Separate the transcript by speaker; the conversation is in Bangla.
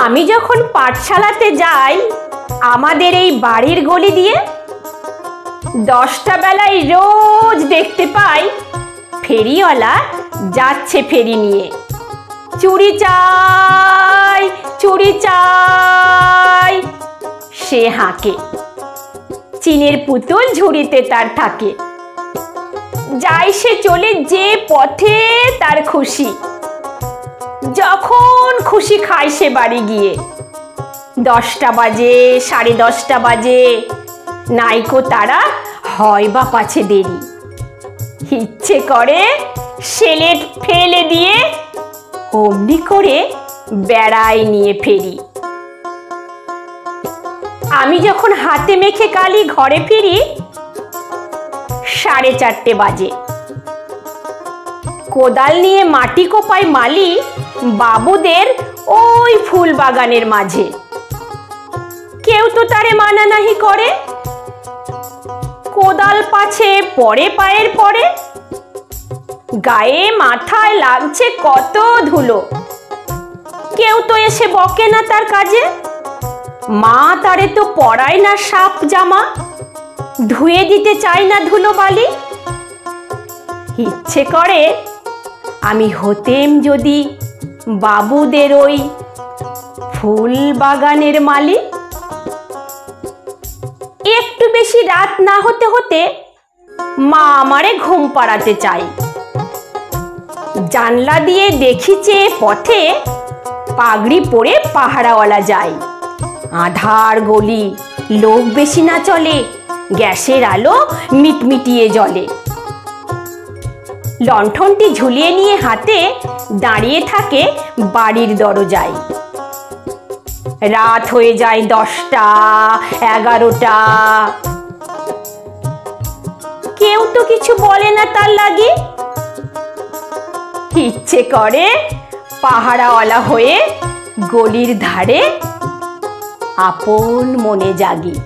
Speaker 1: আমি যখন পাঠশালাতে যাই আমাদের এই বাড়ির গলি দিয়ে 10টা বেলায় রোজ দেখতে পাই ফেরিওয়ালা যাচ্ছে ফেরি নিয়ে। চুড়ি চাই, চুড়ি চাই সে হাঁকে, চিনের পুতুল ঝুড়িতে তার থাকে। যায় সে চলে যে পথে তার খুশি, যখন খুশি খায় সে বাড়ি গিয়ে। 10টা বাজে, 10:30 বাজে, নাইকো তারা হয় বা পাছে দেরি। ইচ্ছে করে সেলেট ফেলে দিয়ে অমনি করে বেড়াই নিয়ে ফেরি। আমি যখন হাতে মেখে কালি ঘরে ফিরি 4:30 বাজে। কোদাল নিয়ে মাটি কোপায় মালি বাবুদের ওই ফুল বাগানের মাঝে। কেউ তো তারে মানা নাহি করে, কোদাল পাছে পরে পায়ের পরে। গায়ে মাথায় লাগছে কত ধুলো, কেউ তো এসে বকে না তার কাজে। মা তারে তো পরায় না সাপ জামা, ধুয়ে দিতে চাই না ধুলো বালি। ইচ্ছে করে আমি হতেম যদি বাবুদের ওই ফুল বাগানের মালি। একটু বেশি রাত না হতে হতে মা আমারে ঘুম পাড়াতে চাই। জানলা দিয়ে দেখিছে পথে পাগড়ি পরে পাহারাওয়ালা যায়। আধার গলি, লোক বেশি না চলে, গ্যাসের আলো মিটমিটিয়ে জ্বলে। লণ্ঠনটি ঝুলিয়ে নিয়ে হাতে দাঁড়িয়ে থাকে বাড়ির দরজায়। রাত হয়ে যায় 10টা, 11টা, কেউ তো কিছু বলে না তার লাগি। ইচ্ছে করে পাহারাওয়ালা হয়ে গলির ধারে আপন মনে জাগি।